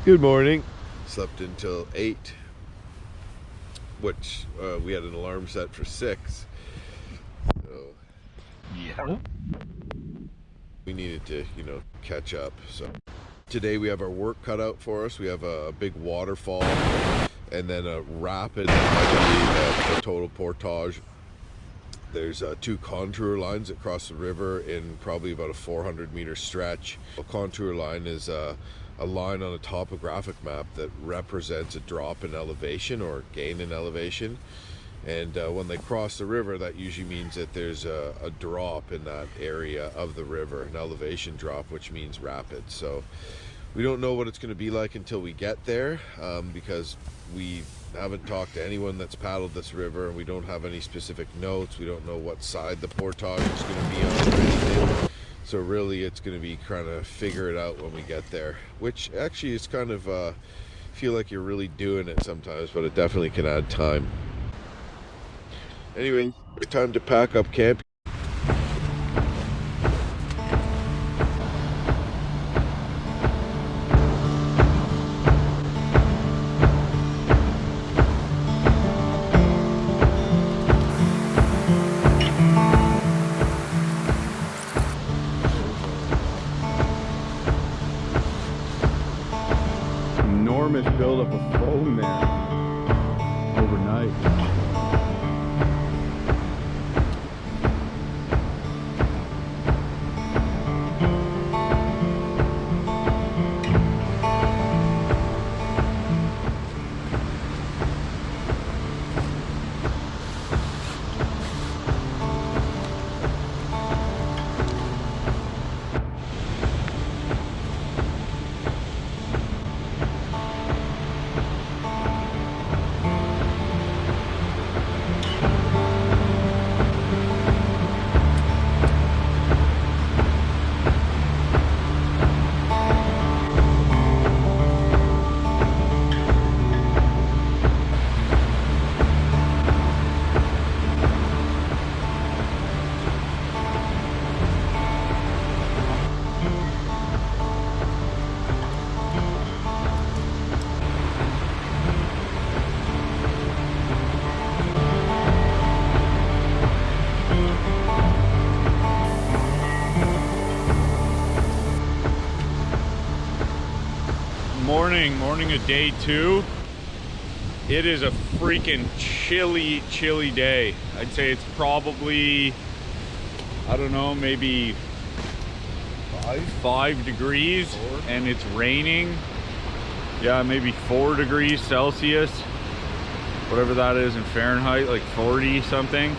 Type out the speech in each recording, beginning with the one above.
Good morning. Slept until 8, which we had an alarm set for 6. So Yeah. we needed to, catch up. So today we have our work cut out for us. We have a big waterfall and then a rapid that might be a total portage. There's 2 contour lines that cross the river in probably about a 400-meter stretch. A contour line is a line on a topographic map that represents a drop in elevation or gain in elevation. And when they cross the river, that usually means that there's a drop in that area of the river, an elevation drop, which means rapid. So we don't know what it's going to be like until we get there, because we haven't talked to anyone that's paddled this river, and we don't have any specific notes. We don't know what side the portage is going to be on or anything. So really it's going to be trying to figure it out when we get there, which actually is kind of feel like you're really doing it sometimes, but it definitely can add time. Anyway, it's time to pack up camp. Enormous buildup of foam there overnight. Morning of day 2. It is a freaking chilly day. I'd say it's probably, I don't know, maybe 5 degrees, and it's raining. Yeah, maybe 4 degrees Celsius, whatever that is in Fahrenheit, like 40 something.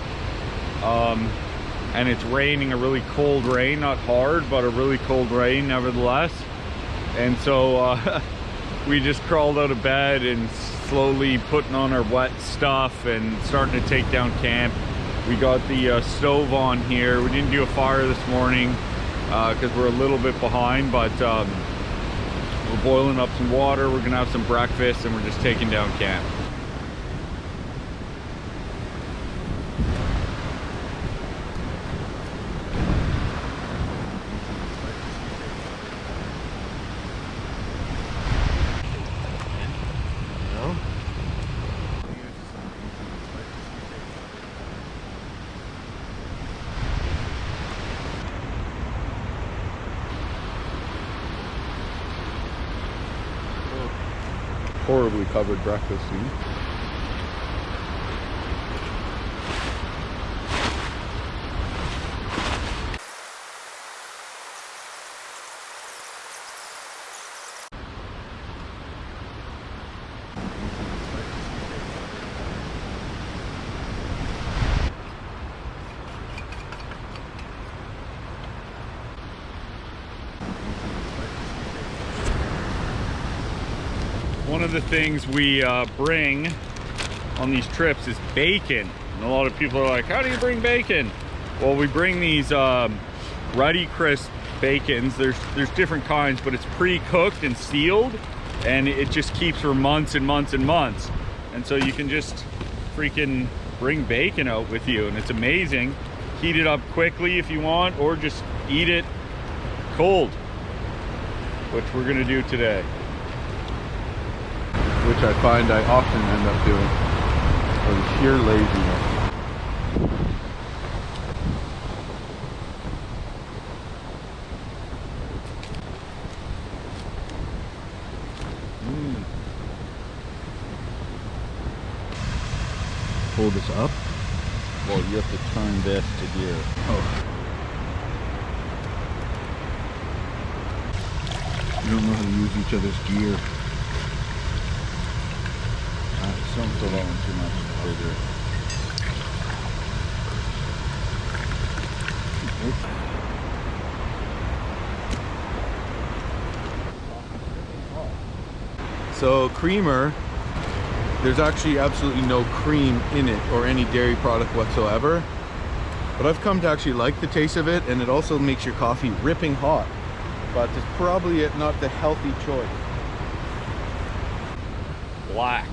And it's raining, a really cold rain, not hard, but a really cold rain nevertheless. And so we just crawled out of bed and slowly putting on our wet stuff and starting to take down camp. We got the stove on here. We didn't do a fire this morning because we're a little bit behind, but we're boiling up some water. We're gonna have some breakfast and we're just taking down camp. Horribly covered breakfast scene. One of the things we bring on these trips is bacon. And a lot of people are like, how do you bring bacon? Well, we bring these Ready Crisp bacons. There's different kinds, but it's pre-cooked and sealed, and it just keeps for months and months and months. And so you can just freaking bring bacon out with you, and it's amazing. Heat it up quickly if you want, or just eat it cold, which we're gonna do today. which I find I often end up doing out of sheer laziness. Pull this up? Well, you have to turn this to gear. Oh. You don't know how to use each other's gear. Don't pull that one too much further. So creamer, there's actually absolutely no cream in it or any dairy product whatsoever. But I've come to actually like the taste of it, and it also makes your coffee ripping hot. But it's probably not the healthy choice. Black.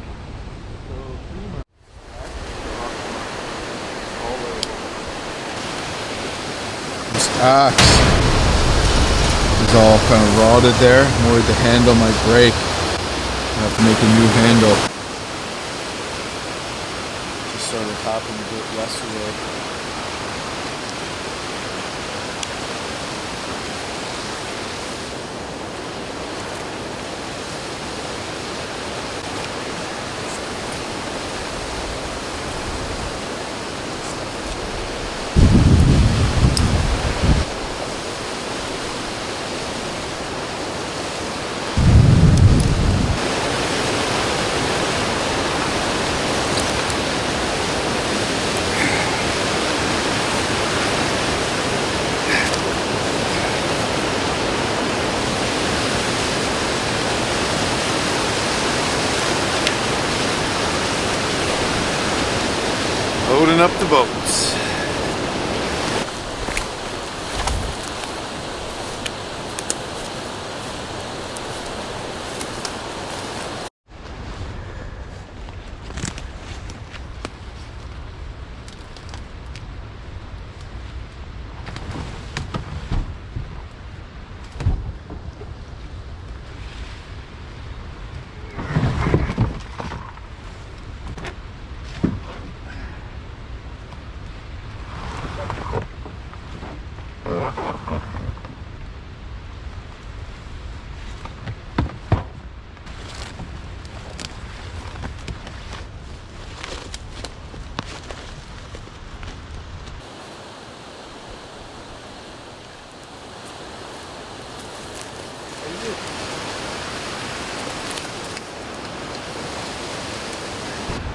This axe is all kind of rotted there. I'm worried the handle might break. I have to make a new handle. Just started happening a bit yesterday. Loading up the boats.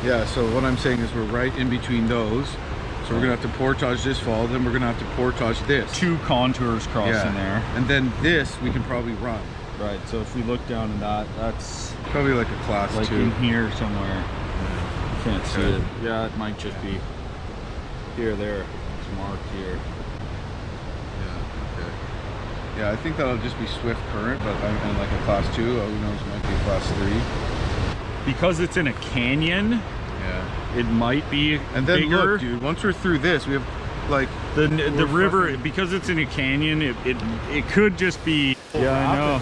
Yeah, so what I'm saying is we're right in between those. So we're gonna have to portage this fall, then we're gonna have to portage this. Two contours crossing there. And then this we can probably run. Right, so if we look down in that, that's Probably like a class like 2. in here somewhere. You can't see it. Yeah, it might just be here, there. It's marked here. Yeah, okay. Yeah, I think that'll just be swift current, but and like a class 2, who knows, it might be a class 3. Because it's in a canyon, Yeah. it might be And then bigger. look, dude, once we're through this, we have like The river, because it's in a canyon, it could just be. Yeah, I know.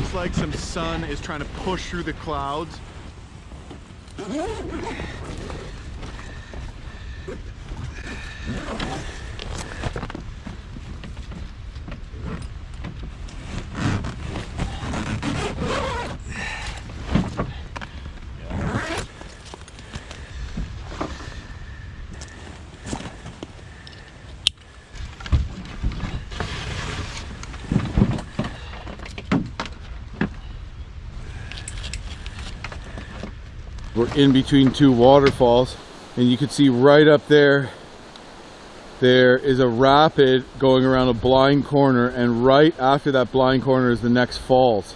looks like some sun is trying to push through the clouds. We're in between two waterfalls, and you can see right up there, there is a rapid going around a blind corner, and right after that blind corner is the next falls.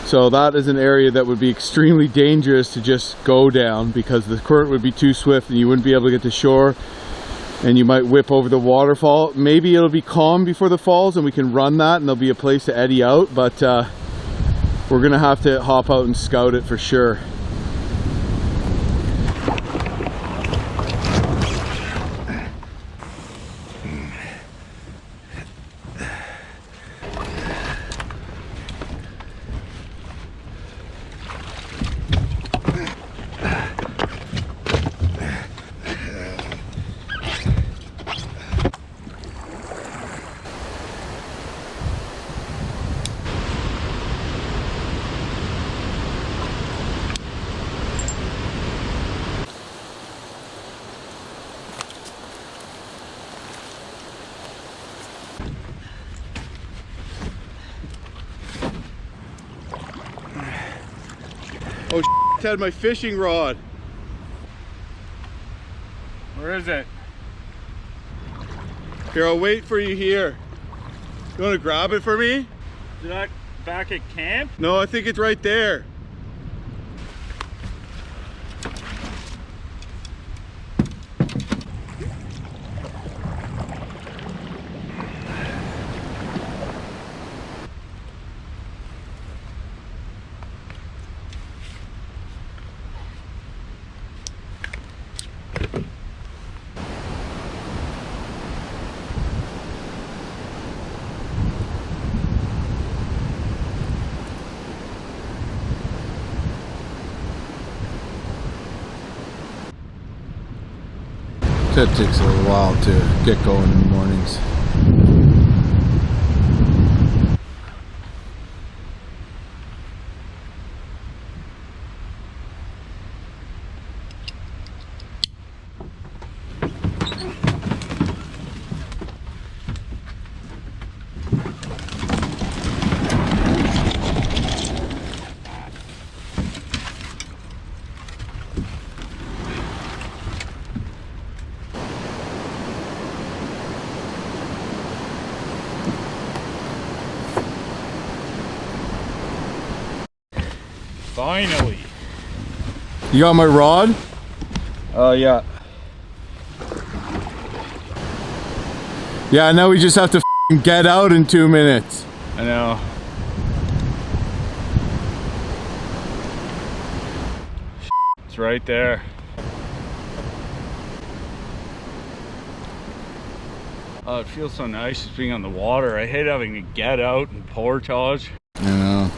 So that is an area that would be extremely dangerous to just go down, because the current would be too swift and you wouldn't be able to get to shore. and you might whip over the waterfall. Maybe it'll be calm before the falls and we can run that and there'll be a place to eddy out, but we're gonna have to hop out and scout it for sure. Oh, Ted, my fishing rod. Where is it? Here, I'll wait for you here. You want to grab it for me? Is that back at camp? No, I think it's right there. That takes a little while to get going in the mornings. Finally. You got my rod? Yeah. Yeah, now we just have to get out in 2 minutes. I know. It's right there. Oh, it feels so nice just being on the water. I hate having to get out and portage. I know.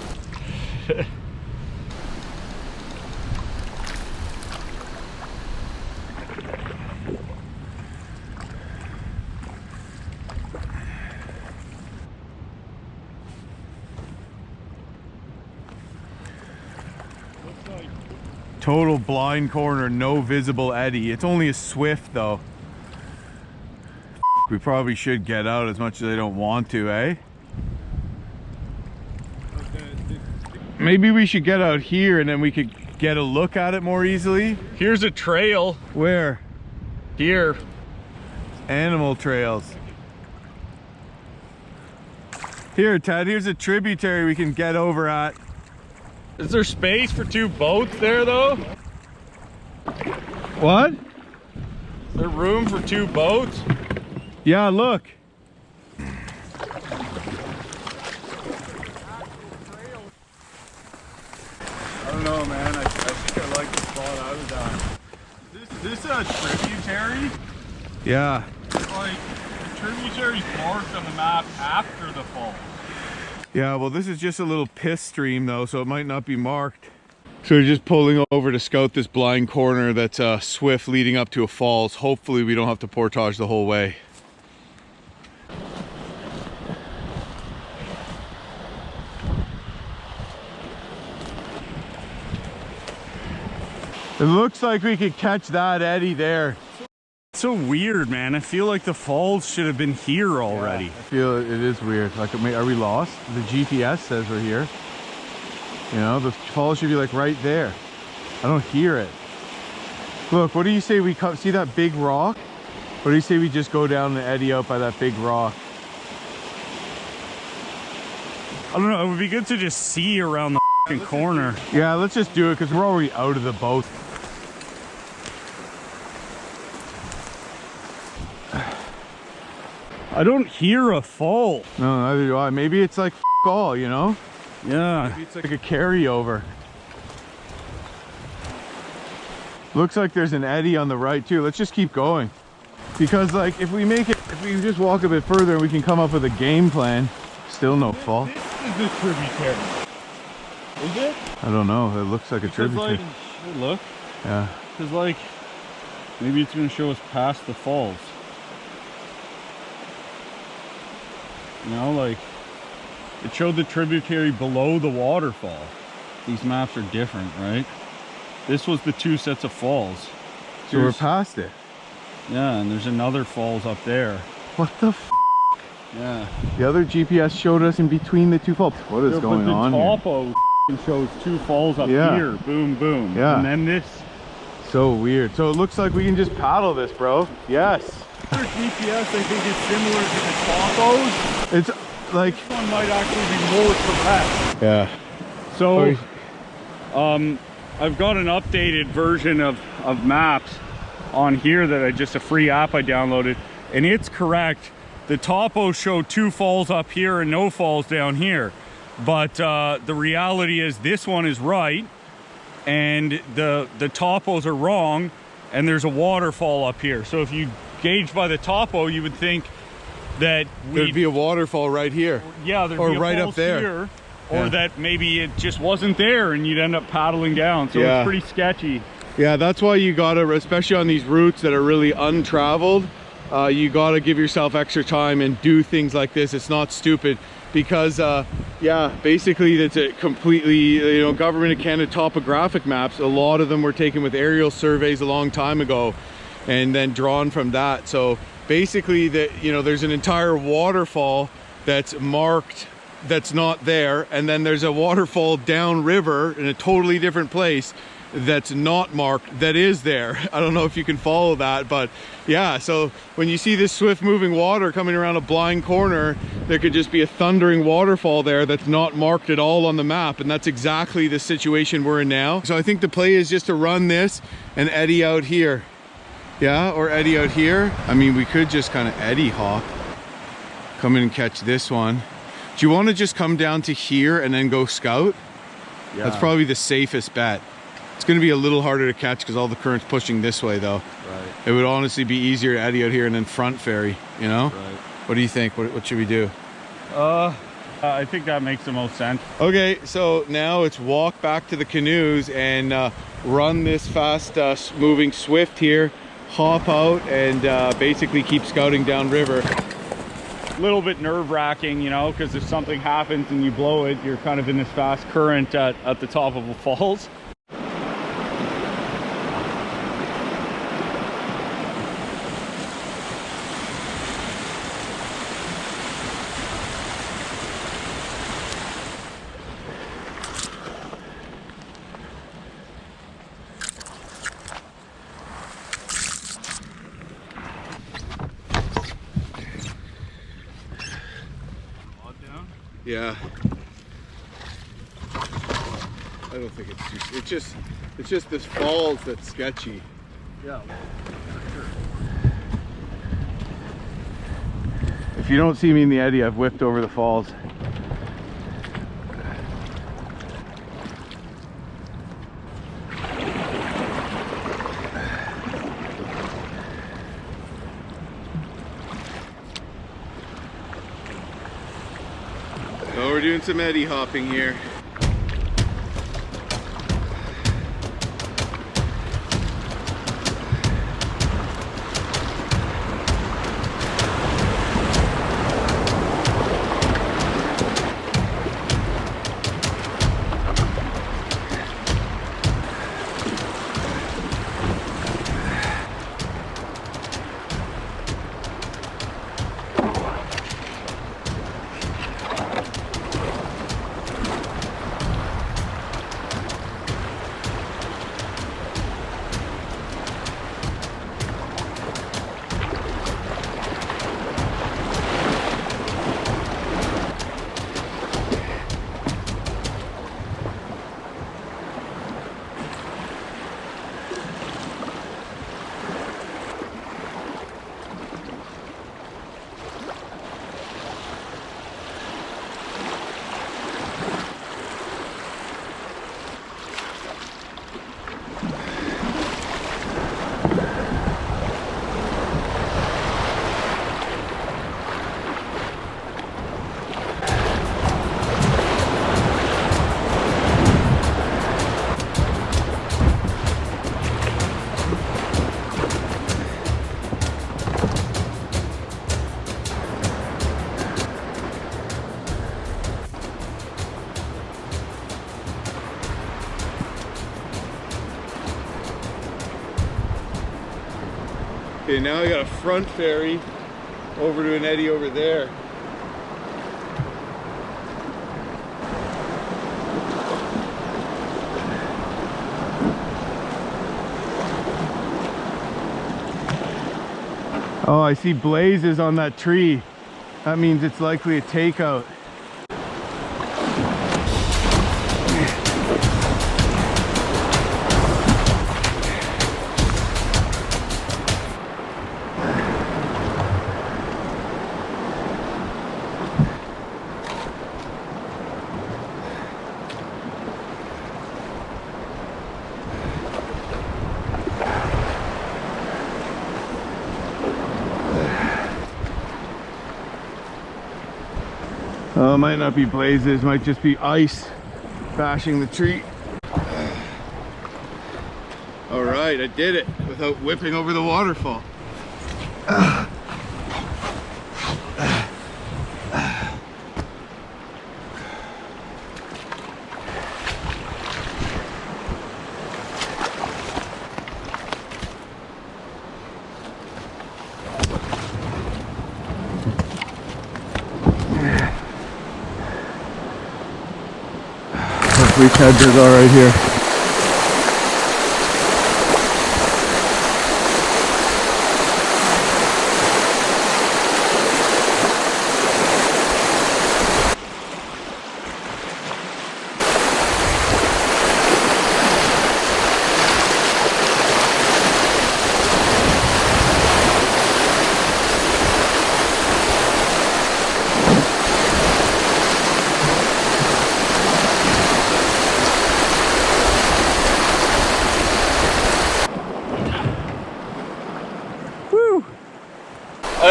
Total blind corner, no visible eddy. It's only a swift though. We probably should get out as much as I don't want to, eh? Maybe we should get out here and then we could get a look at it more easily. Here's a trail. Where? Here. Animal trails. Here, Ted, here's a tributary we can get over at. Is there space for 2 boats there though? What? Is there room for 2 boats? Yeah, look. I don't know, man. I think I like the spot I was at. Is this a tributary? Yeah. Like, tributaries marked on the map after the fall. Yeah, well, this is just a little piss stream though, so it might not be marked. So we're just pulling over to scout this blind corner that's swift leading up to a falls. Hopefully we don't have to portage the whole way. It looks like we could catch that eddy there. It's so weird, man. I feel like the falls should have been here already. Yeah, I feel it is weird. Like, are we lost? The GPS says we're here. You know, the falls should be like right there. I don't hear it. Look, what do you say we see that big rock? What do you say we just go down and eddy out by that big rock? I don't know. It would be good to just see around the corner. Yeah, let's just do it because we're already out of the boat. I don't hear a fall. No, neither do I. Maybe it's like all, you know? Yeah. Maybe it's like a carryover. Looks like there's an eddy on the right too. Let's just keep going. Because like if we just walk a bit further and we can come up with a game plan, still no fall. This is the tributary. Is it? I don't know. It looks like a tributary. Like, look. Yeah. Because like, maybe it's going to show us past the falls. You know, like, it showed the tributary below the waterfall. These maps are different, right? This was the 2 sets of falls. So we're past it. Yeah, and there's another falls up there. What the f? Yeah. The other GPS showed us in between the 2 falls. What is going on here? The topo shows 2 falls up here. Boom, boom. Yeah. And then this. So weird. So it looks like we can just paddle this, bro. Yes. Other GPS, I think, is similar to the topos. It's like... This one might actually be more correct. Yeah. So, I've got an updated version of maps on here that a free app I downloaded, and it's correct. The topos show 2 falls up here and no falls down here, but the reality is this one is right and the topos are wrong, and there's a waterfall up here. So if you gauge by the topo, you would think that there'd be a waterfall right here. Yeah, there'd or be a right falls up there here, or that maybe it just wasn't there and you'd end up paddling down. So it's pretty sketchy. Yeah, that's why you gotta, especially on these routes that are really untraveled, you gotta give yourself extra time and do things like this. It's not stupid, because yeah, basically it's a completely, you know, Government of Canada topographic maps. A lot of them were taken with aerial surveys a long time ago and then drawn from that. So basically there's an entire waterfall that's marked that's not there, and then there's a waterfall downriver in a totally different place that's not marked that is there. I don't know if you can follow that, but yeah, so when you see this swift moving water coming around a blind corner, there could just be a thundering waterfall there that's not marked at all on the map, and that's exactly the situation we're in now. So I think the play is just to run this and eddy out here. Yeah, or eddy out here. I mean, we could just kind of eddy hop, come in and catch this one. Do you want to just come down to here and then go scout? Yeah. That's probably the safest bet. It's going to be a little harder to catch because all the current's pushing this way though. Right. It would honestly be easier to eddy out here and then front ferry, you know? Right. What do you think? What should we do? I think that makes the most sense. Okay, so now it's walk back to the canoes and run this fast moving swift here, hop out and basically keep scouting downriver. A little bit nerve-wracking, you know, because if something happens and you blow it, you're kind of in this fast current at the top of the falls. Yeah. I don't think it's just this falls that's sketchy. Yeah. If you don't see me in the eddy, I've whipped over the falls. Oh, we're doing some eddy hopping here. Okay, now I got a front ferry over to an eddy over there. Oh, I see blazes on that tree. That means it's likely a takeout. Oh, it might not be blazes, might just be ice bashing the tree. All right, I did it without whipping over the waterfall. Hopefully Ted's all right here.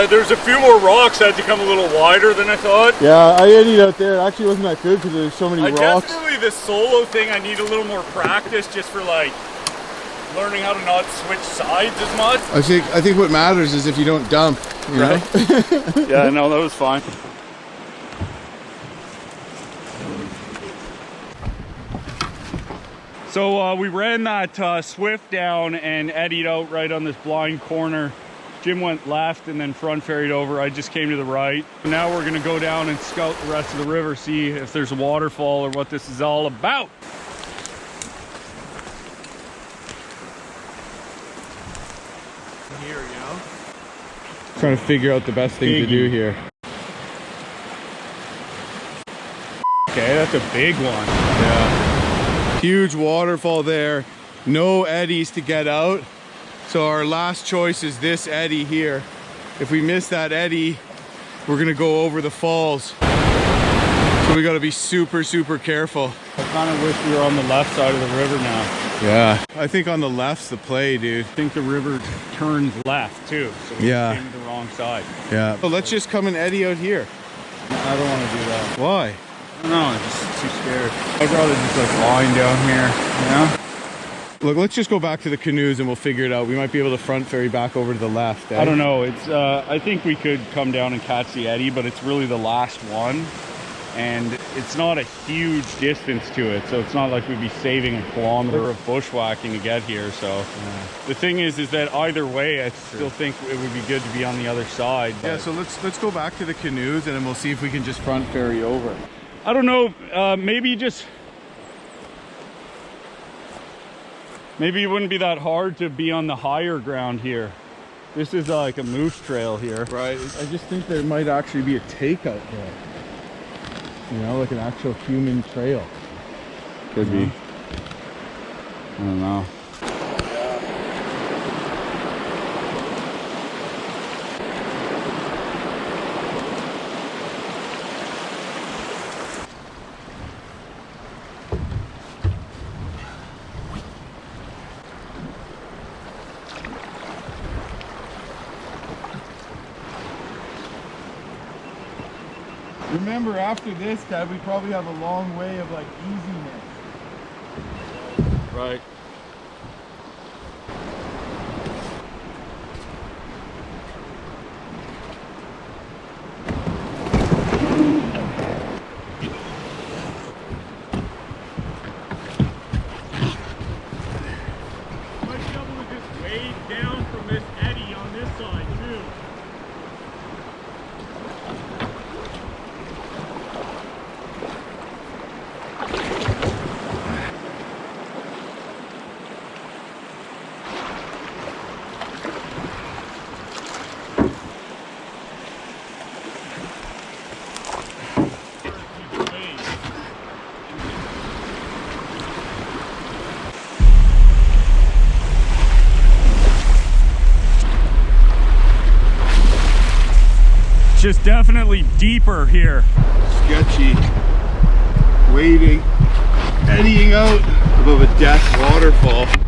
There's a few more rocks that had to come a little wider than I thought. Yeah, I eddied out there. It actually wasn't that good because there's so many rocks. Definitely this solo thing, I need a little more practice just for like learning how to not switch sides as much. I think what matters is if you don't dump, you know? Yeah, no, that was fine. So we ran that Swift down and eddied out right on this blind corner. Jim went left and then front ferried over. I just came to the right. Now we're gonna go down and scout the rest of the river, see if there's a waterfall or what this is all about. Here, you know? Trying to figure out the best thing to do here. Okay, that's a big one. Yeah. Huge waterfall there. No eddies to get out. So our last choice is this eddy here. If we miss that eddy, we're gonna go over the falls. So we gotta be super, super careful. I kind of wish we were on the left side of the river now. Yeah. I think on the left's the play, dude. I think the river turns left too. So we came to the wrong side. Yeah. So let's just come and eddy out here. I don't want to do that. Why? I don't know, I'm just too scared. I'd rather just like line down here, you know? Look, let's just go back to the canoes and we'll figure it out. We might be able to front ferry back over to the left. Eh? I don't know. It's I think we could come down and catch the eddy, but it's really the last one. And it's not a huge distance to it, so it's not like we'd be saving a kilometer of bushwhacking to get here. So the thing is that either way, I still think it would be good to be on the other side. Yeah, so let's go back to the canoes and then we'll see if we can just front ferry over. I don't know, maybe it wouldn't be that hard to be on the higher ground here. This is like a moose trail here. Right. I just think there might actually be a takeout there. You know, like an actual human trail. Could be. I don't know. Remember, after this, Dad, we probably have a long way of like easiness. Right. Might be able to just wade down from this eddy on this definitely deeper here. Sketchy. Wading, eddying out above a death waterfall.